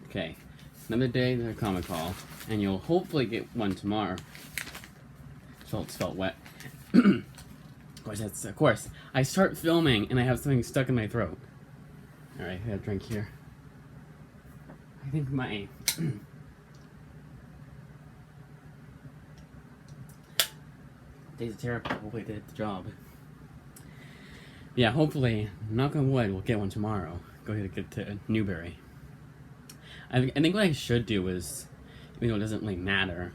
Okay, another day, another comic haul, and you'll hopefully get one tomorrow. So it's felt wet. Of course, I start filming and I have something stuck in my throat. Alright, I got a drink here. I think my... Days of Terror probably did the job. Yeah, hopefully, knock on wood, we'll get one tomorrow. Go ahead and get to Newberry. I think what I should do is, even though it doesn't really matter,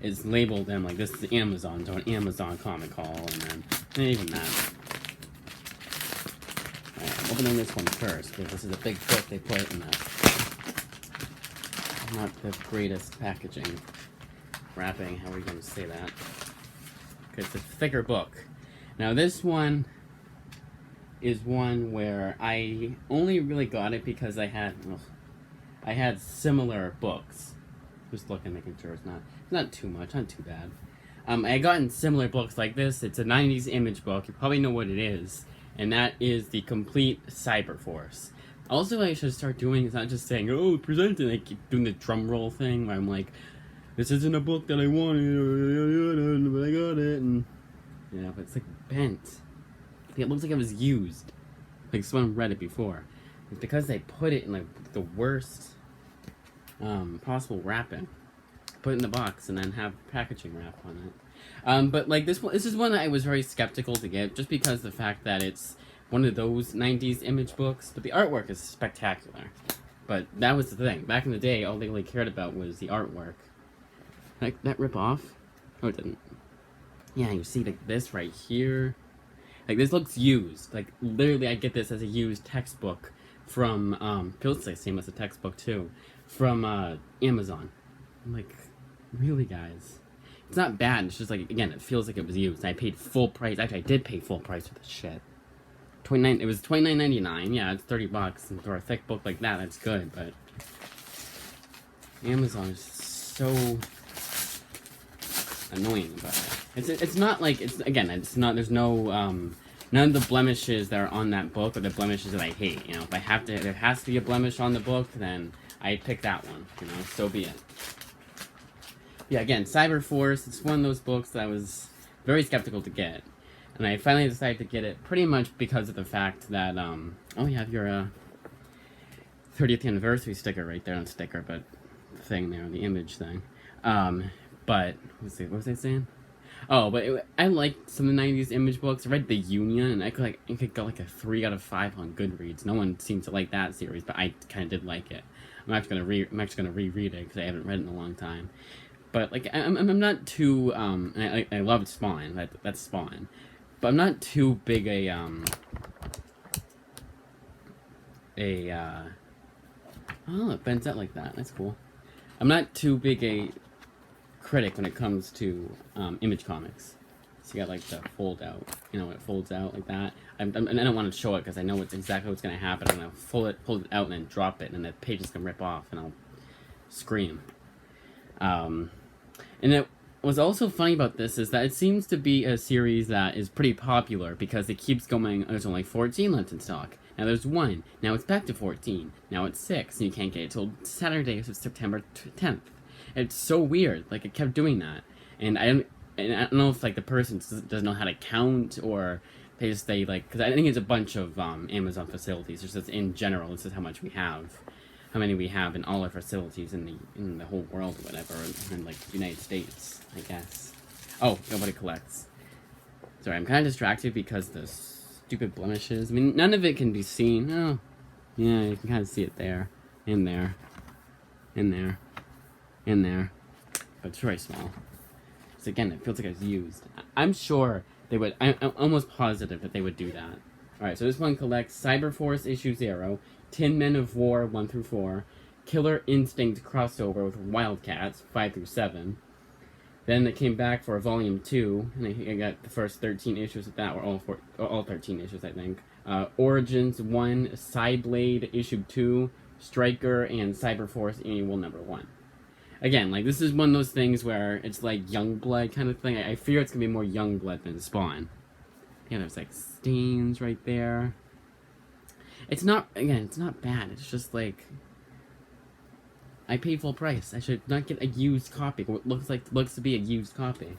is label them like this is Amazon, so an Amazon comic haul, and then not even that. Alright, I'm opening this one first, because this is a big book they put in this. Not the greatest packaging. Wrapping, how are you going to say that? Because it's a thicker book. Now this one is one where I only really got it because I had similar books. Just looking, making sure it's not too much, not too bad. I had gotten similar books like this. It's a 90s image book. You probably know what it is, and that is the Complete Cyberforce. Also, what I should start doing is not just saying, "Oh, present it." I keep doing the drum roll thing where I'm like, "This isn't a book that I wanted, but I got it," and yeah, but it's like bent. It looks like it was used. Like someone read it before. It's because they put it in like the worst possible wrapping. Put it in the box and then have packaging wrap on it. But like this is one that I was very skeptical to get, just because of the fact that it's one of those 90s image books, but the artwork is spectacular. But that was the thing. Back in the day, all they really cared about was the artwork. Like, that rip off? Oh, it didn't. Yeah, you see like this right here. Like, this looks used. Like, literally, I get this as a used textbook from, feels like same as a textbook too, from, Amazon. I'm like, really, guys? It's not bad, it's just like, again, it feels like it was used. I paid full price. Actually, I did pay full price for this shit. It was $29.99. Yeah, it's $30, and for a thick book like that, that's good, but Amazon is so annoying about it. It's not like, it's not, there's no, none of the blemishes that are on that book are the blemishes that I hate, you know. If there has to be a blemish on the book, then I pick that one, you know, so be it. Yeah, again, Cyberforce, it's one of those books that I was very skeptical to get. And I finally decided to get it pretty much because of the fact that, oh, you have your, 30th anniversary sticker right there on sticker, but the thing there, the image thing. But, what was I saying? Oh, but I liked some of the 90s image books. I read The Union, and I could got like a 3 out of 5 on Goodreads. No one seemed to like that series, but I kind of did like it. I'm actually gonna reread it because I haven't read it in a long time. But like, I'm not too I loved Spawn. That's Spawn, but I'm not too big oh, it bends out like that. That's cool. I'm not too big a critic when it comes to image comics. So you got like the fold out, you know, it folds out like that. I don't want to show it because I know exactly what's gonna happen. I'm gonna pull it out and then drop it, and the pages can rip off, and I'll scream. And it what's also funny about this is that it seems to be a series that is pretty popular because it keeps going. There's only 14 left in stock. Now there's 1. Now it's back to 14. Now it's 6, and you can't get it till Saturday, so September 10th. It's so weird. Like, it kept doing that, and I don't know if like the person doesn't know how to count, or they like, because I think it's a bunch of Amazon facilities. It's just in general, this is how much we have. How many we have in all our facilities in the whole world or whatever, in like the United States, I guess. Oh, nobody collects. Sorry, I'm kind of distracted because the stupid blemishes. I mean, none of it can be seen. Oh, yeah, you can kind of see it there, in there, but it's very small. So again, it feels like it's used. I'm sure they would. I'm almost positive that they would do that. All right, so this one collects Cyberforce issue 0. Tin Men of War 1 through 4, Killer Instinct crossover with Wildcats 5 through 7. Then it came back for a volume 2, and I got the first 13 issues of that, or all 13 issues, I think. Origins 1, Cyblade issue 2, Striker, and Cyberforce annual number 1. Again, like, this is one of those things where it's like Youngblood kind of thing. I fear it's gonna be more Youngblood than Spawn. Yeah, there's like stains right there. It's not, again, it's not bad. It's just like, I paid full price. I should not get a used copy. What looks to be a used copy.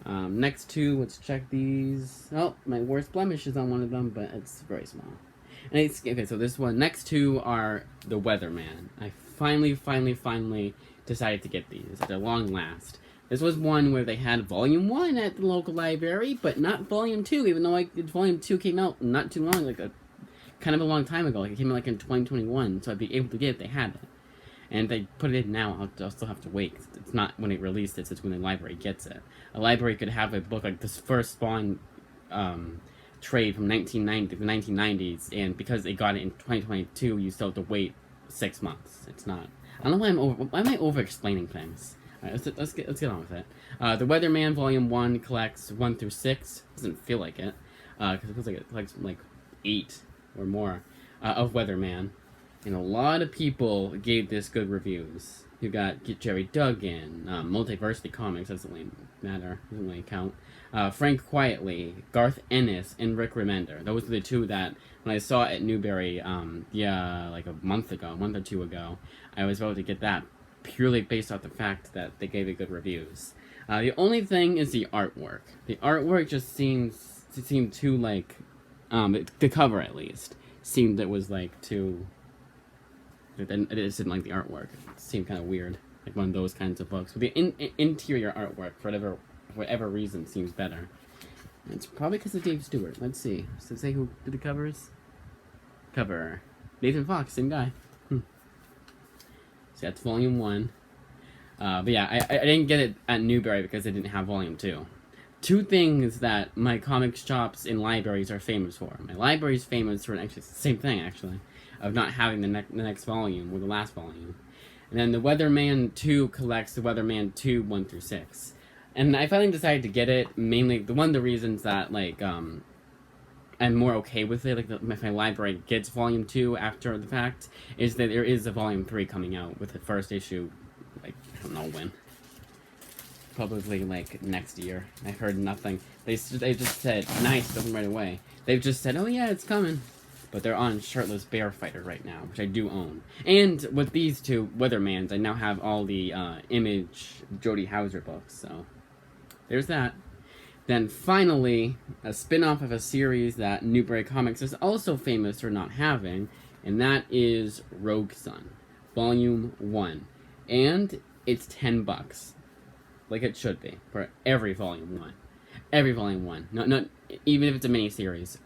Next two, let's check these. Oh, my worst blemish is on one of them, but it's very small. And it's okay. So this one, next two are the Weatherman. I finally decided to get these at a long last. This was one where they had Volume 1 at the local library, but not Volume 2, even though Volume 2 came out not too long, kind of a long time ago. Like, it came out in 2021, so I'd be able to get it. They had it. And if they put it in now, I'll still have to wait. It's not when it released it's when the library gets it. A library could have a book like this first Spawn trade from 1990 the 1990s, and because they got it in 2022, you still have to wait 6 months. It's not. I don't know why am I over-explaining things? All right, let's get on with it. The Weatherman Volume 1 collects 1 through 6. Doesn't feel like it, because it feels like it collects like 8 or more of Weatherman. And a lot of people gave this good reviews. You got Jerry Duggan, Multiversity Comics, doesn't really matter, doesn't really count. Frank Quietly, Garth Ennis, and Rick Remender. Those are the two that, when I saw it at Newberry, like a month or two ago, I was able to get that purely based off the fact that they gave it good reviews. The only thing is the artwork. The artwork just seemed too, like, the cover at least, seemed it was, like, too... I just didn't like the artwork. It seemed kind of weird, like one of those kinds of books. But the interior artwork, for whatever reason, seems better. And it's probably because of Dave Stewart. Let's see. Does it say who did the covers? Cover. Nathan Fox, same guy. So that's Volume 1. But yeah, I didn't get it at Newberry because they didn't have Volume 2. Two things that my comic shops and libraries are famous for. My library's famous for actually the same thing, actually, of not having the next volume or the last volume. And then the Weatherman 2 collects the Weatherman 2 1 through 6. And I finally decided to get it, mainly, one of the reasons that, like, I'm more okay with it, like, if my library gets Volume 2 after the fact, is that there is a Volume 3 coming out with the first issue, like, I don't know when. Probably, like, next year. I heard nothing. They just said, nice, doesn't right away. They've just said, oh yeah, it's coming. But they're on Shirtless Bear Fighter right now, which I do own. And with these two Weathermans, I now have all the Image Jody Hauser books, so there's that. Then finally, a spin-off of a series that Newberry Comics is also famous for not having, and that is Rogue Sun, Volume 1. And it's $10. Like it should be, for every Volume 1. Every Volume 1. Not even if it's a mini-series.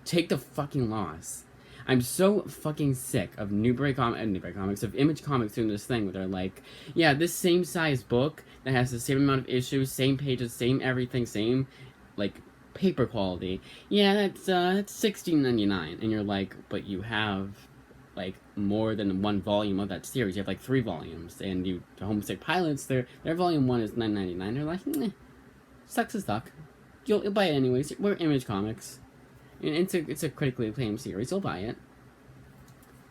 Take the fucking loss. I'm so fucking sick of Newberry Comics, of Image Comics doing this thing where they're like, yeah, this same size book that has the same amount of issues, same pages, same everything, same, like, paper quality. Yeah, that's $16.99. And you're like, but you have, like, more than one volume of that series. You have, like, 3 volumes. And the Homesick Pilots, their Volume 1 is $9.99. They're like, sucks as fuck. You'll buy it anyways. We're Image Comics. And it's a critically acclaimed series. You'll buy it.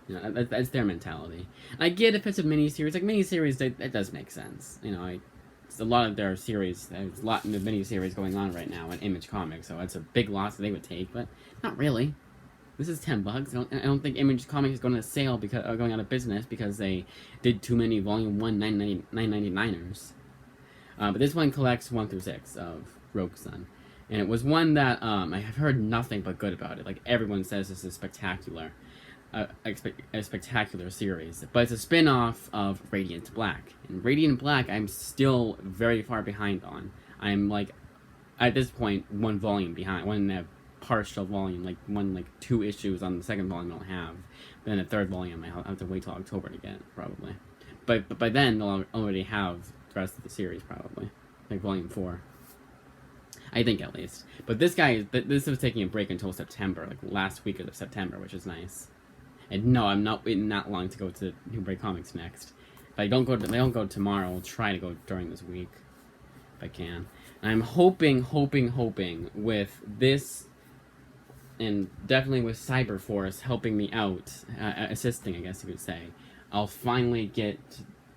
You know, that's their mentality. I get if it's a miniseries. Like, miniseries, that does make sense. You know, it's a lot of their series. There's a lot of miniseries going on right now in Image Comics, so it's a big loss that they would take, but not really. This is $10. I don't think Image Comics is going to sale because going out of business because they did too many Volume 1 $9.99ers. But this one collects 1 through 6 of Rogue Sun. And it was one that I have heard nothing but good about it. Like, everyone says this is spectacular. A spectacular series. But it's a spin-off of Radiant Black. And Radiant Black, I'm still very far behind on. I'm, like, at this point, one volume behind. One partial volume. Like, 2 issues on the second volume I'll have. Then the third volume I'll have to wait till October to get, probably. But by then, they'll already have the rest of the series, probably. Like, Volume 4. I think, at least. But this was taking a break until September, like last week of September, which is nice. And no, I'm not waiting that long to go to Newberry Comics next. If I don't go tomorrow, I'll try to go during this week, if I can. And I'm hoping with this, and definitely with Cyberforce helping me out, assisting, I guess you could say, I'll finally get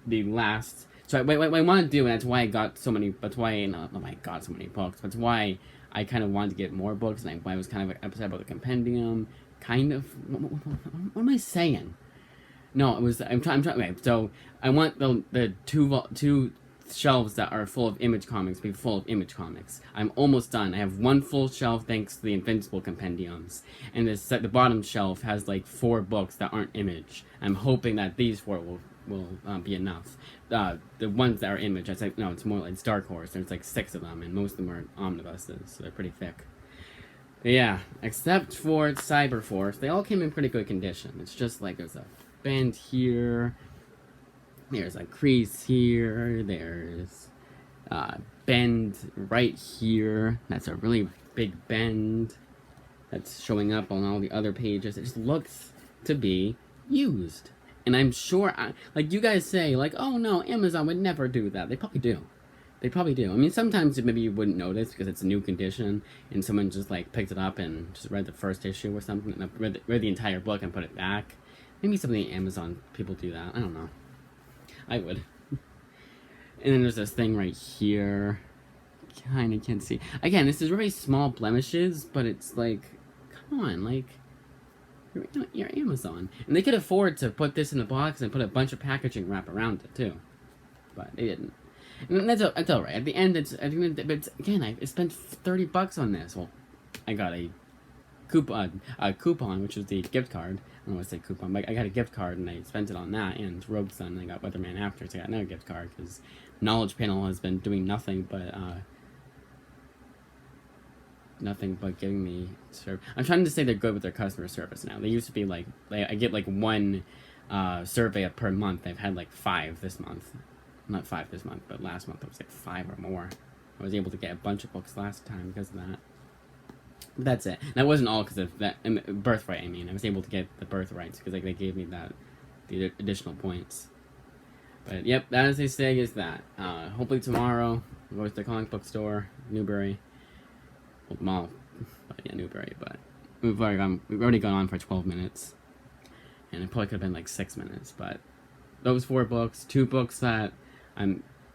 the last... So what I want to do, and that's why I got so many, that's why, not why I got so many books, but it's why I kind of wanted to get more books, and why I was kind of upset about the compendium, kind of, what am I saying? No, it was. I'm trying. Okay, so I want the two shelves that are full of Image comics be full of Image comics. I'm almost done. I have one full shelf thanks to the Invincible compendiums, and the bottom shelf has like 4 books that aren't Image. I'm hoping that these 4 will be enough. The ones that are Image, I say no. It's more like it's Dark Horse. There's like 6 of them, and most of them are omnibuses, so they're pretty thick. But yeah, except for Cyberforce, they all came in pretty good condition. It's just like there's a bend here, there's a crease here, there's a bend right here. That's a really big bend that's showing up on all the other pages. It just looks to be used. And I'm sure, like you guys say, like, oh no, Amazon would never do that. They probably do. They probably do. I mean, sometimes maybe you wouldn't notice because it's a new condition and someone just like picked it up and just read the first issue or something and read the entire book and put it back. Maybe some of the Amazon people do that. I don't know. I would. And then there's this thing right here. Kind of can't see. Again, this is very small blemishes, but it's like, come on, like, you're Amazon. And they could afford to put this in a box and put a bunch of packaging wrap around it too. But they didn't. And that's all right. At the end, but again, I spent $30 on this. Well, I got a coupon, which was the gift card. I don't want to say coupon, but I got a gift card and I spent it on that and Rogue Sun. And I got Weatherman after, so I got another gift card because Knowledge Panel has been doing nothing but giving me service. I'm trying to say they're good with their customer service now. They used to be like I get like 1 survey per month. I've had like 5 this month. Not 5 this month, but last month it was like 5 or more. I was able to get a bunch of books last time because of that. But that's it. And that wasn't all because of that birthright. I mean, I was able to get the birthrights because like they gave me the additional points. But yep, that as they say is that. Hopefully tomorrow we'll go to the comic book store, Newbury. Well, mall, but yeah, Newbury. But we've already gone on for 12 minutes, and it probably could have been like 6 minutes. But those 4 books, 2 books that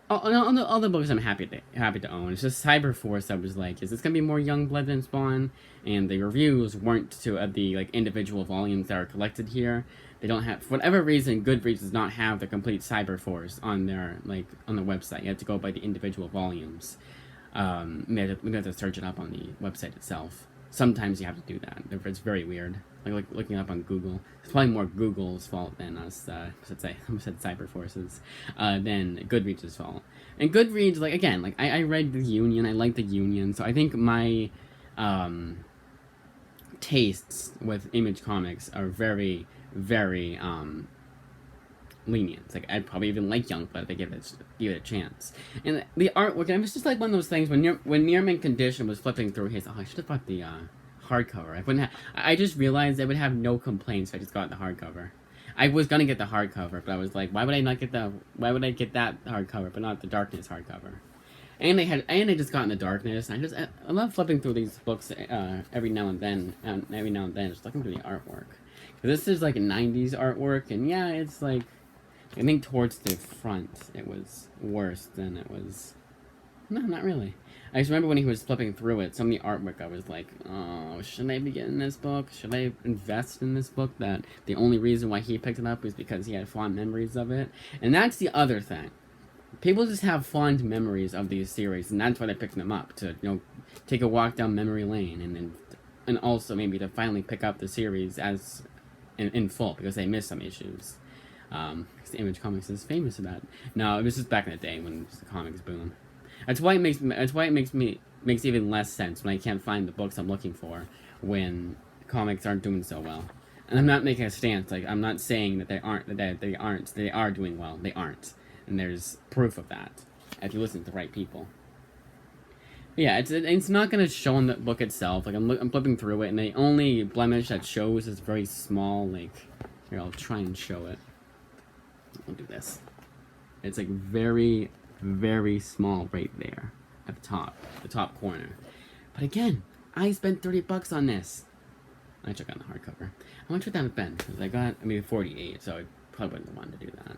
all the books I'm happy to own. It's just Cyberforce. I was like, is this gonna be more Youngblood than Spawn? And the reviews weren't to the like individual volumes that are collected here. They don't have, for whatever reason, Goodreads does not have the complete Cyberforce on their on the website. You have to go by the individual volumes. We have to search it up on the website itself. Sometimes you have to do that. It's very weird. Like looking it up on Google. It's probably more Google's fault than us. I said Cyberforce's, than Goodreads' fault. And Goodreads, like again, like I read the Union. I like the Union, so I think my tastes with Image Comics are very, very lenient. It's like I'd probably even like Youngblood if I give it a chance. And the artwork, and it was just like one of those things when Nearman Condition was flipping through his. Oh, I should have bought the hardcover. I just realized I would have no complaints if I just got the hardcover. I was gonna get the hardcover, but I was like, why would I get that hardcover, but not the Darkness hardcover? And they just got in the Darkness. And I love flipping through these books every now and then, just looking through the artwork. This is like a 90s artwork, and yeah, it's like, I think towards the front it was worse than it was. No, not really. I just remember when he was flipping through it, some of the artwork, I was like, oh, should I be getting this book? Should I invest in this book? That the only reason why he picked it up was because he had fond memories of it. And that's the other thing. People just have fond memories of these series, and that's why they picked them up, to, take a walk down memory lane, and also maybe to finally pick up the series as in full, because they missed some issues. Because the Image Comics is famous about it. No, it was just back in the day when the comics boom. That's why it makes even less sense when I can't find the books I'm looking for when comics aren't doing so well. And I'm not making a stance. Like, I'm not saying that they are doing well. They aren't, and there's proof of that if you listen to the right people. But yeah, it's not gonna show in the book itself. Like I'm flipping through it, and the only blemish that shows is very small. Like, here, I'll try and show it. I'll do this. It's like very, very small right there at the top corner. But again, I spent $30 on this. I took on the hardcover. How much would that have been? Because I got 48, so I probably wouldn't have wanted to do that.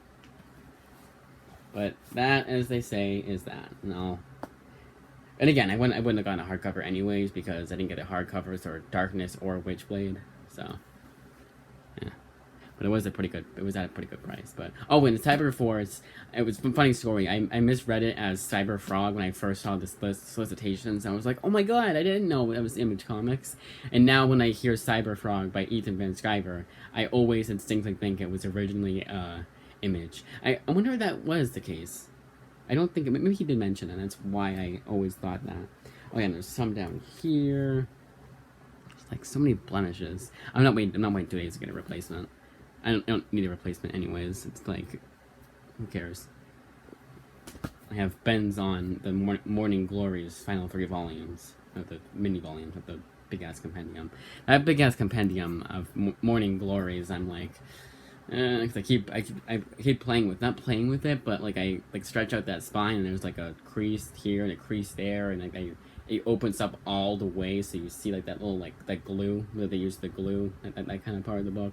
But that, as they say, is that. And again, I wouldn't have gotten a hardcover anyways because I didn't get a hardcover or Darkness or Witchblade. So, yeah. but it was at a pretty good price. But oh, and Cyber Force, it was a funny story. I misread it as Cyber Frog when I first saw this list solicitations. I was like, oh my god, I didn't know it was Image Comics. And now when I hear Cyber Frog by Ethan Van Sciver, I always instinctively think it was originally Image. I wonder if that was the case. I don't think maybe he did mention it. That's why I always thought that. Oh yeah, and there's some down here. There's like so many blemishes. I'm not waiting 2 days to get a replacement. I don't need a replacement anyways. It's like, who cares? I have Ben's on the Morning Glory's final 3 volumes, of the mini volumes of the big ass compendium. That big ass compendium of Morning Glories, I'm like, cause I keep playing with, not playing with it, but like I like stretch out that spine and there's like a crease here and a crease there, and like it opens up all the way, so you see like that little like that glue that they use the glue, that kind of part of the book.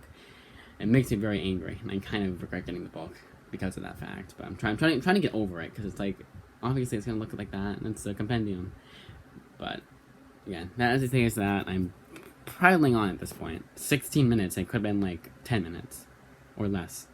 It makes me very angry, and I kind of regret getting the book because of that fact. But I'm trying to get over it, because it's like, obviously it's gonna look like that, and it's a compendium. But yeah, as the thing is that I'm prattling on at this point. 16 minutes. It could have been like 10 minutes or less.